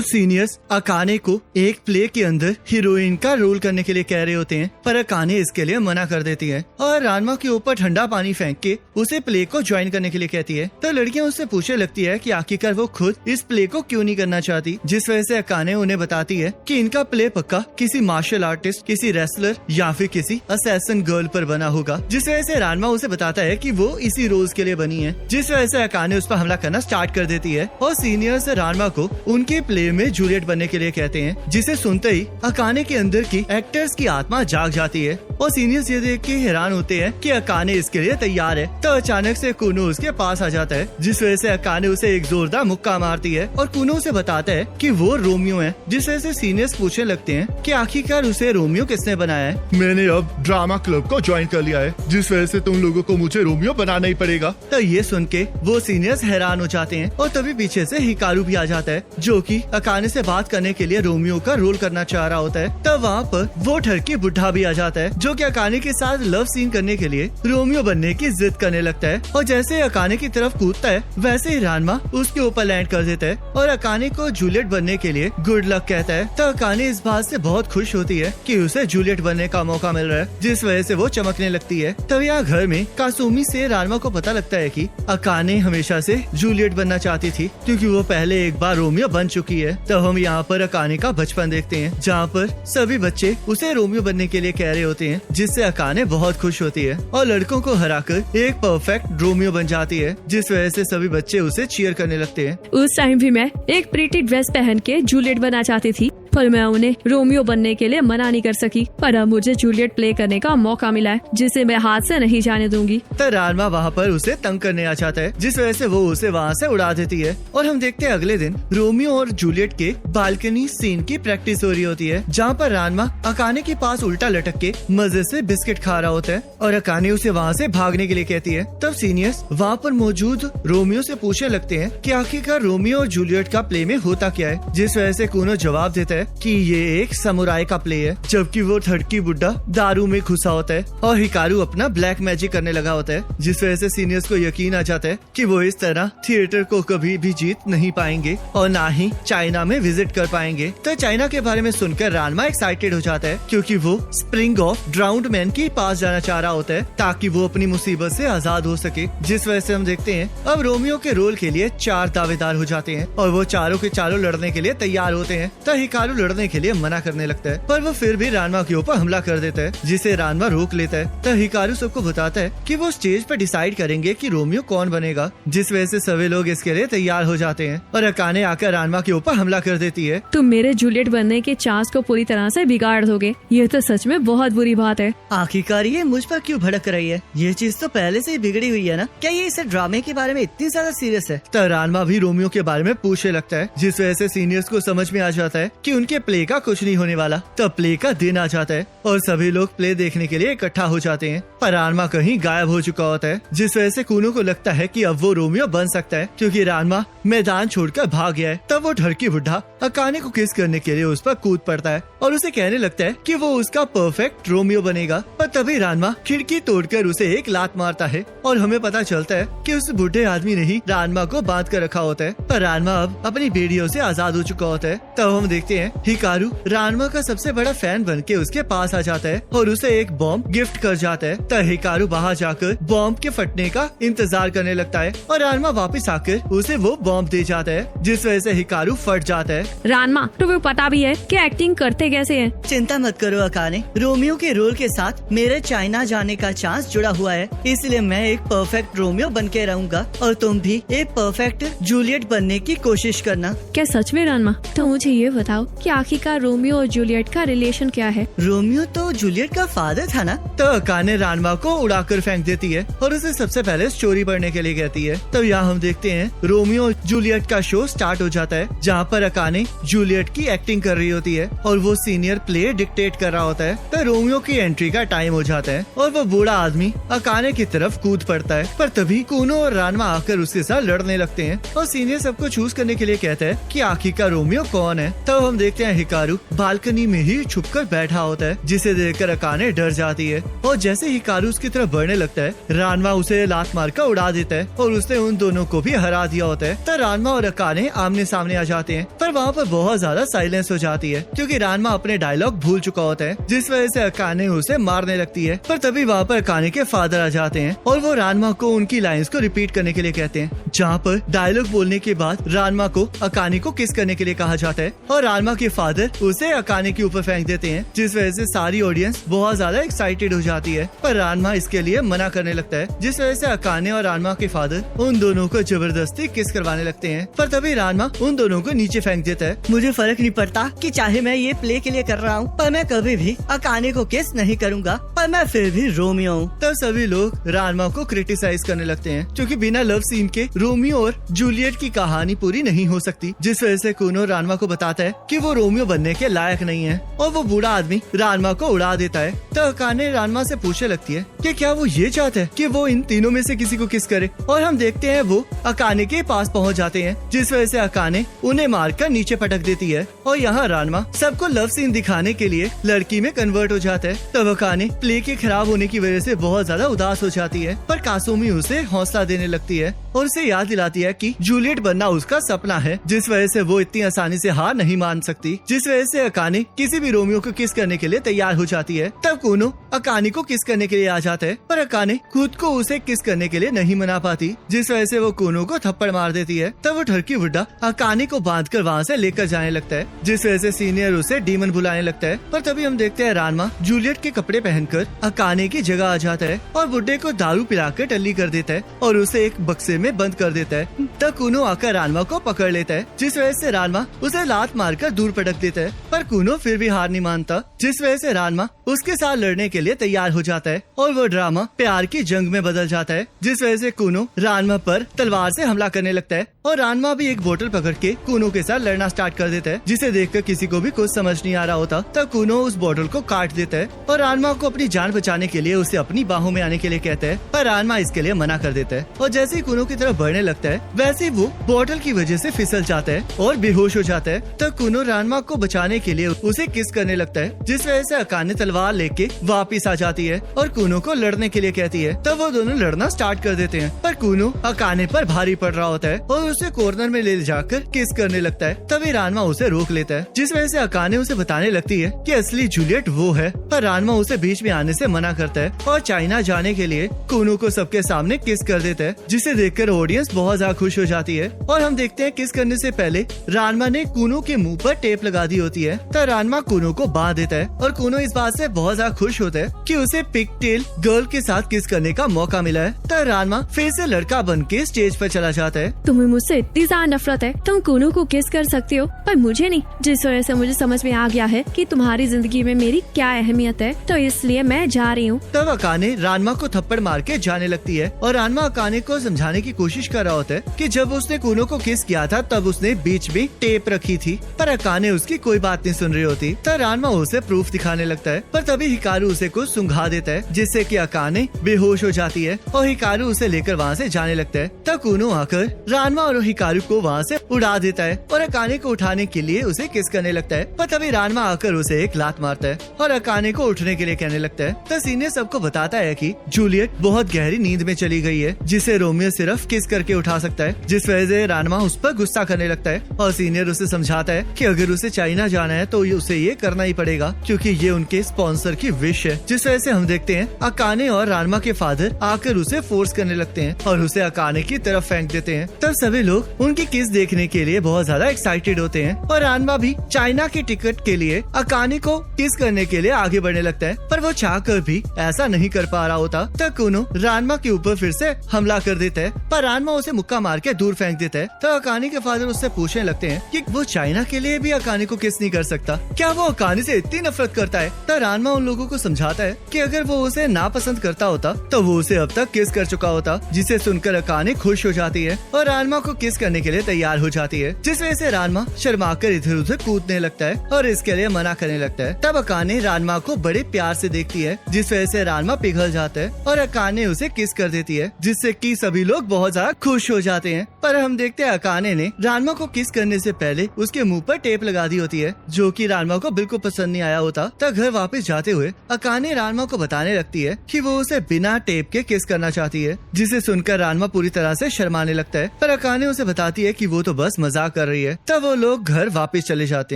कुछ seniors Akane को एक प्ले के अंदर हीरोइन का रोल करने के लिए कह रहे होते हैं, पर अकाने इसके लिए मना कर देती है और रानमा के ऊपर ठंडा पानी फेंक के उसे प्ले को ज्वाइन करने के लिए कहती है। तो लड़कियां उससे पूछने लगती है कि आखिरकार वो खुद इस प्ले को क्यों नहीं करना चाहती, जिस वजह से अकाने उन्हें बताती है कि इनका प्ले पक्का किसी मार्शल आर्टिस्ट, किसी रेसलर या फिर किसी असैसिन गर्ल पर बना होगा, जिस वजह से रानमा उसे बताता है कि वो इसी रोल्स के लिए बनी है, जिस वजह से अकाने उस पर हमला करना स्टार्ट कर देती है और सीनियर्स रानमा को उनके प्ले में जूलियट बनने के लिए कहते हैं, जिसे सुनते ही अकाने के अंदर की एक्टर्स की आत्मा जाग जाती है और सीनियर्स ये देख के हैरान होते हैं कि अकाने इसके लिए तैयार है। तो अचानक से कुनो उसके पास आ जाता है, जिस वजह से अकाने उसे एक जोरदार मुक्का मारती है और कुनो उसे बताता है कि वो रोमियो है, जिस वजह से सीनियर्स पूछने लगते हैं कि आखिरकार उसे रोमियो किसने बनाया है। मैंने अब ड्रामा क्लब को ज्वाइन कर लिया है, जिस वजह से तुम लोगों को मुझे रोमियो बनाना ही पड़ेगा। तो ये सुन के वो सीनियर्स हैरान हो जाते हैं और तभी पीछे से हिकारू भी आ जाता है, जो कि अकाने से बात करने के लिए रोमियो का रोल करना चाह रहा होता है। तब वहाँ पर वो ठरकी बुढ़ा भी आ जाता है, जो कि अकाने के साथ लव सीन करने के लिए रोमियो बनने की जिद करने लगता है और जैसे अकाने की तरफ कूदता है वैसे ही रानमा उसके ऊपर लैंड कर देता है और अकाने को जूलियट बनने के लिए गुड लक कहता है। तो अकाने इस बात से बहुत खुश होती है कि उसे जूलियट बनने का मौका मिल रहा है, जिस वजह से वो चमकने लगती है। तब यहाँ घर में कासुमी से रानमा को पता लगता है कि अकाने हमेशा से जूलियट बनना चाहती थी, क्योंकि वो पहले एक बार रोमियो बन चुकी है। तब हम यहाँ पर अकाने का बचपन देखते हैं, जहाँ पर सभी बच्चे उसे रोमियो बनने के लिए कह रहे होते हैं, जिससे अकाने बहुत खुश होती है और लड़कों को हराकर एक परफेक्ट रोमियो बन जाती है, जिस वजह से सभी बच्चे उसे चीयर करने लगते हैं। उस टाइम भी मैं एक प्रीटी ड्रेस पहन के जूलियट बनना चाहती थी, पर मैं उन्हें रोमियो बनने के लिए मना नहीं कर सकी। पर अब मुझे जूलियट प्ले करने का मौका मिला है, जिसे मैं हाथ से नहीं जाने दूंगी। तो रानमा वहाँ पर उसे तंग करने आ जाता है, जिस वजह से वो उसे वहाँ से उड़ा देती है और हम देखते हैं अगले दिन रोमियो और जूलियट के बालकनी सीन की प्रैक्टिस हो रही होती है, जहाँ पर रानमा अकाने के पास उल्टा लटक के मजे से बिस्किट खा रहा होता है और अकाने उसे वहाँ से भागने के लिए कहती है। तब सीनियर्स वहाँ पर मौजूद रोमियो से पूछने लगते हैं कि आखिरकार रोमियो और जूलियट का प्ले में होता क्या है, जिस वजह से कुनो जवाब देता है कि ये एक समुराई का प्ले है, जबकि वो ठड़की बुड्ढा दारू में घुसा होता है और हिकारू अपना ब्लैक मैजिक करने लगा होता है, जिस वजह से सीनियर्स को यकीन आ जाता है कि वो इस तरह थिएटर को कभी भी जीत नहीं पाएंगे और ना ही चाइना में विजिट कर पाएंगे। तो चाइना के बारे में सुनकर रानमा एक्साइटेड हो जाता है, क्योंकि वो स्प्रिंग ऑफ ड्राउंड मैन के पास जाना चाह रहा होता है ताकि वो अपनी मुसीबत से आजाद हो सके। जिस वजह से हम देखते हैं अब रोमियो के रोल के लिए 4 दावेदार हो जाते हैं और वो चारों के चारों लड़ने के लिए तैयार होते हैं। तो हिकारू लड़ने के लिए मना करने लगता है, पर वो फिर भी रानमा के ऊपर हमला कर देता है, जिसे रानमा रोक लेता है। तो हिकारू सबको बताता है कि वो स्टेज पर डिसाइड करेंगे कि रोमियो कौन बनेगा, जिस वजह से सभी लोग इसके लिए तैयार हो जाते हैं और अकाने आकर रानमा के ऊपर हमला कर देती है। तुम मेरे जूलियट बनने के चांस को पूरी तरह से बिगाड़ दोगे, ये तो सच में बहुत बुरी बात है। आखिरकार ये मुझ पर क्यों भड़क रही है? ये चीज तो पहले से ही बिगड़ी हुई है ना? क्या ये इस ड्रामे के बारे में इतनी ज्यादा सीरियस है? तो रानमा भी रोमियो के बारे में पूछने लगता है, जिस वजह से सीनियर्स को समझ में आ जाता है कि उनके प्ले का कुछ नहीं होने वाला। तो प्ले का दिन आ जाता है और सभी लोग प्ले देखने के लिए इकट्ठा हो जाते हैं, पर रानमा कहीं गायब हो चुका होता है, जिस वजह से कुनो को लगता है कि अब वो रोमियो बन सकता है, क्योंकि रानमा मैदान छोड़कर भाग गया है। तब वो ठड़की बुढ़ा अकाने को किस करने के लिए उस पर कूद पड़ता है और उसे कहने लगता है कि वो उसका परफेक्ट रोमियो बनेगा। पर तभी रानमा खिड़की तोड़कर उसे एक लात मारता है और हमें पता चलता है कि उस बूढ़े आदमी ने ही रानमा को बांध कर रखा होता है, पर रानमा अब अपनी बेड़ियों से आजाद हो चुका होता है। तब हम देखते हैं हिकारू रानमा का सबसे बड़ा फैन बनके उसके पास आ जाता है और उसे एक बॉम्ब गिफ्ट कर जाता है। तब हिकारू बाहर जाकर बॉम्ब के फटने का इंतजार करने लगता है और रानमा वापस आकर उसे वो बॉम्ब दे जाता है, जिस वजह से हिकारू फट जाता है। रानमा तुम्हें पता भी है कि एक्टिंग करते कैसे है? चिंता मत करो अकाने, रोमियो के रोल के साथ मेरे चाइना जाने का चांस जुड़ा हुआ है, इसलिए मैं एक परफेक्ट रोमियो बन के रहूँगा और तुम भी एक परफेक्ट जूलियट बनने की कोशिश करना। क्या सच में रानमा? तो मुझे ये बताओ कि आखिरकार रोमियो और जूलियट का रिलेशन क्या है? रोमियो तो जूलियट का फादर था ना? तो अकाने रानमा को उड़ाकर फेंक देती है और उसे सबसे पहले स्टोरी पढ़ने के लिए कहती है। तब यहाँ हम देखते हैं रोमियो और जूलियट का शो स्टार्ट हो जाता है, जहाँ पर अकाने जूलियट की एक्टिंग कर रही होती है और वो सीनियर प्ले डिक्टेट कर रहा होता है। तो रोमियो की एंट्री का टाइम हो जाता है और वो बूढ़ा आदमी अकाने की तरफ कूद पड़ता है, पर तभी कुनो और रानमा आकर उसके साथ लड़ने लगते हैं और सीनियर सबको चूज करने के लिए कहता है कि आखिरकार रोमियो कौन है। तब हम देखते हैं हिकारू बालकनी में ही छुपकर बैठा होता है, जिसे देखकर अकाने डर जाती है और जैसे हिकारू हिकारू उसकी तरफ बढ़ने लगता है। रानवा उसे लात मारकर उड़ा देता है और उसने उन दोनों को भी हरा दिया होता है। तो रानवा और अकाने आमने सामने आ जाते हैं, पर वहाँ पर बहुत ज्यादा साइलेंस हो जाती है क्योंकि रानवा अपने डायलॉग भूल चुका होता है, जिस वजह से अकाने उसे मारने लगती है। पर तभी वहाँ पर अकाने के फादर आ जाते हैं और वो रानवा को उनकी लाइंस को रिपीट करने के लिए कहते हैं, जहाँ पर डायलॉग बोलने के बाद रानवा को अकाने को किस करने के लिए कहा जाता है और रानवा के फादर उसे अकाने के ऊपर फेंक देते हैं, जिस वजह से सारी ऑडियंस बहुत ज्यादा एक्साइटेड हो जाती है। पर रानवा इसके लिए मना करने लगता है, जिस वजह से अकाने और रानवा के फादर उन दोनों को जबरदस्ती किस करवाने लगते हैं। पर तभी रानवा उन दोनों को नीचे फेंक देता है। मुझे फर्क नहीं पड़ता कि चाहे मैं ये प्ले के लिए कर रहा हूँ, पर मैं कभी भी अकाने को किस नहीं करूँगा, पर मैं फिर भी रोमियो हूँ। तब सभी लोग रानवा को क्रिटिसाइज करने लगते हैं क्योंकि बिना लव सीन के रोमियो और जूलियट की कहानी पूरी नहीं हो सकती, जिस वजह से कूनो रानवा को बताता है कि वो रोमियो बनने के लायक नहीं है और वो बूढ़ा आदमी रानवा को उड़ा देता है। तो अकाने रानवा से पूछने लगती है कि क्या वो ये चाहता है कि वो इन तीनों में से किसी को किस करे, और हम देखते हैं वो अकाने के पास पहुंच जाते हैं, जिस वजह से अकाने उन्हें मारकर नीचे पटक देती है और यहाँ रानवा सबको लव सीन दिखाने के लिए लड़की में कन्वर्ट हो जाता है। तब अकाने प्ले के खराब होने की वजह से बहुत ज्यादा उदास हो जाती है, पर कासुमी उसे हौसला देने लगती है और उसे याद दिलाती है कि जूलियट बनना उसका सपना है, जिस वजह से वो इतनी आसानी से हार नहीं मान सकती, जिस वजह से अकाने किसी भी रोमियो को किस करने के लिए तैयार हो जाती है। तब कूनो अकाने को किस करने के लिए आ जाता है, पर अकाने खुद को उसे किस करने के लिए नहीं मना पाती, जिस वजह से वो कूनो को थप्पड़ मार देती है। तब वो ठरकी बुड्ढा अकाने को बांधकर वहाँ से लेकर जाने लगता है, जिस वजह से सीनियर उसे डीमन बुलाने लगता है। पर तभी हम देखते हैं रानवा जूलियट के कपड़े पहनकर अकाने की जगह आ जाता है और बुड्ढे को दारू पिलाकर टल्ली कर देता है और उसे एक बक्से में बंद कर देता है। तब कूनो आकर रानवा को पकड़ लेता है, जिस वजह से रानवा उसे लात मारकर दूर पटक देता है, पर कूनो फिर भी हार नहीं मानता, जिस वजह से रानवा उसके साथ लड़ने के लिए तैयार हो जाता है और वो ड्रामा प्यार की जंग में बदल जाता है, जिस वजह से कूनो रानवा पर तलवार से हमला करने लगता है और रानवा भी एक बोतल पकड़ के कूनो के साथ लड़ना स्टार्ट कर देता है, जिसे देखकर किसी को भी कुछ समझ नहीं आ रहा होता। तब कूनो उस बोतल को काट देता है और रानवा को अपनी जान बचाने के लिए उसे अपनी बाहों में आने के लिए कहता है, पर रानवा इसके लिए मना कर देता है और जैसे ही कूनो की तरफ बढ़ने लगता है वैसे ही वो बोतल की वजह से फिसल जाता है और बेहोश हो जाता है। तब कूनो रानवा को बचाने के लिए उसे किस करने लगता है, जिस वजह से अकाने तलवार लेके वापिस आ जाती है और कूनो को लड़ने के लिए कहती है। तब वो दोनों लड़ना स्टार्ट कर देते हैं, पर कूनो अकाने पर भारी पड़ रहा होता है और उसे कॉर्नर में ले जाकर किस करने लगता है। तभी रानवा उसे रोक लेता है, जिस वजह से अकाने उसे बताने लगती है कि असली जूलियट वो है, पर रानवा उसे बीच में आने से मना करता है और चाइना जाने के लिए कूनो को सबके सामने किस कर देता है, जिसे देखकर ऑडियंस बहुत ज्यादा खुश हो जाती है। और हम देखते हैं किस करने से पहले रानवा ने कूनो के मुंह पर टेप लगा दी होती है, तो रानवा कूनो को बांध देता है और कूनो इस बात से बहुत ज्यादा खुश होता है कि उसे पिगटेल गर्ल के साथ किस करने का मौका मिला है। तो रानवा फिर से लड़का बन के स्टेज पर चला जाता है। तुम्हें मुझसे इतनी ज्यादा नफरत है, तुम कूनो को किस कर सकते हो पर मुझे नहीं, जिस वजह से मुझे समझ में आ गया है कि तुम्हारी जिंदगी में मेरी क्या अहमियत है, तो इसलिए मैं जा रही हूँ। तब अकाने रानवा को थप्पड़ मार के जाने लगती है और रानवा अकाने को समझाने की कोशिश कर रहा होता है कि जब उसने कूनो को किस किया था तब उसने बीच में टेप रखी थी, पर अकाने उसकी कोई बात नहीं सुन रही होती। तब रानवा उसे प्रूफ दिखाने लगता है, पर तभी हिकारू उसे कुछ सुंघा देता है, जिससे कि अकाने बेहोश हो जाती है और हिकारू उसे लेकर वहाँ से जाने लगता है। तब कूनो आकर रानवा और हिकारू को वहाँ से उड़ा देता है और अकाने को उठाने के लिए उसे किस करने लगता है, पर तभी रानवा आकर उसे एक लात मारता है और अकाने को उठने के लिए कहने लगता है। तो सीनियर सबको बताता है कि जूलियट बहुत गहरी नींद में चली गई है, जिसे रोमियो सिर्फ किस करके उठा सकता है, जिस वजह से रानवा उस पर गुस्सा करने लगता है और सीनियर उसे समझाता है कि अगर उसे चाइना जाना है तो उसे ये करना ही पड़ेगा क्योंकि ये उनके स्पॉन्सर की विश है। जिस वजह से हम देखते हैं अकाने और रानवा के फादर आकर उसे फोर्स करने लगते हैं और उसे अकाने की तरफ फेंक देते हैं। तब सभी लोग उनकी किस देखने के लिए बहुत ज्यादा एक्साइटेड होते हैं और रानवा भी चाइना की टिकट के लिए अकाने को किस करने के लिए आगे बढ़ने लगता है, पर वो चाहकर भी ऐसा नहीं कर पा रहा होता। तब कूनो रानवा के ऊपर फिर से हमला कर देता है, पर रानवा उसे मुक्का मार के दूर फेंक देता है। तो अकाने के फादर उससे पूछने लगते हैं कि वो चाइना के लिए भी अकाने को किस नहीं कर सकता, क्या वो अकाने से इतनी नफरत करता है। तो रानवा उन लोगों को समझाता है कि अगर वो उसे नापसंद करता होता तो वो उसे अब तक किस कर चुका होता, जिसे सुनकर अकाने खुश हो जाती है और रानवा को किस करने के लिए तैयार हो जाती है, जिस वजह से रानवा शर्माकर इधर उधर कूदने लगता है और इसके लिए मना करने लगता है। तब अकाने रानवा को बड़े प्यार से देखती है, जिस वजह से रानवा पिघल जाता है और अकाने उसे किस कर देती है, जिससे कि सभी लोग बहुत ज्यादा खुश हो जाते हैं। पर हम देखते हैं अकाने ने रानवा को किस करने से पहले उसके मुंह पर टेप लगा दी होती है, जो कि रानवा को बिल्कुल पसंद नहीं आया होता। तब घर वापस जाते हुए अकाने रानवा को बताने लगती है कि वो उसे बिना टेप के किस करना चाहती है, जिसे सुनकर रानमा पूरी तरह से शर्माने लगता है। पर अकाने उसे बताती है कि वो तो बस मजाक कर रही है। तब वो लोग घर वापस चले जाते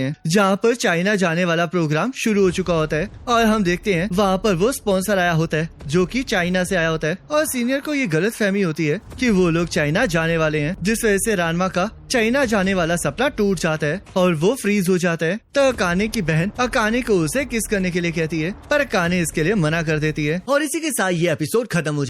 हैं, जहाँ पर चाइना जाने वाला प्रोग्राम शुरू हो चुका होता है और हम देखते हैं वहाँ पर वो स्पॉन्सर आया होता है जो कि चाइना से आया होता है और सीनियर को ये गलतफहमी होती है कि वो लोग चाइना जाने वाले हैं, जिस वजह से रानमा का चाइना जाने वाला सपना टूट जाता है और वो फ्रीज हो जाता है। तो अकाने की बहन अकाने को उसे किस करने के लिए कहती है, पर अकाने इसके लिए मना कर देती है। और इसी के साथ ये एपिसोड खत्म हो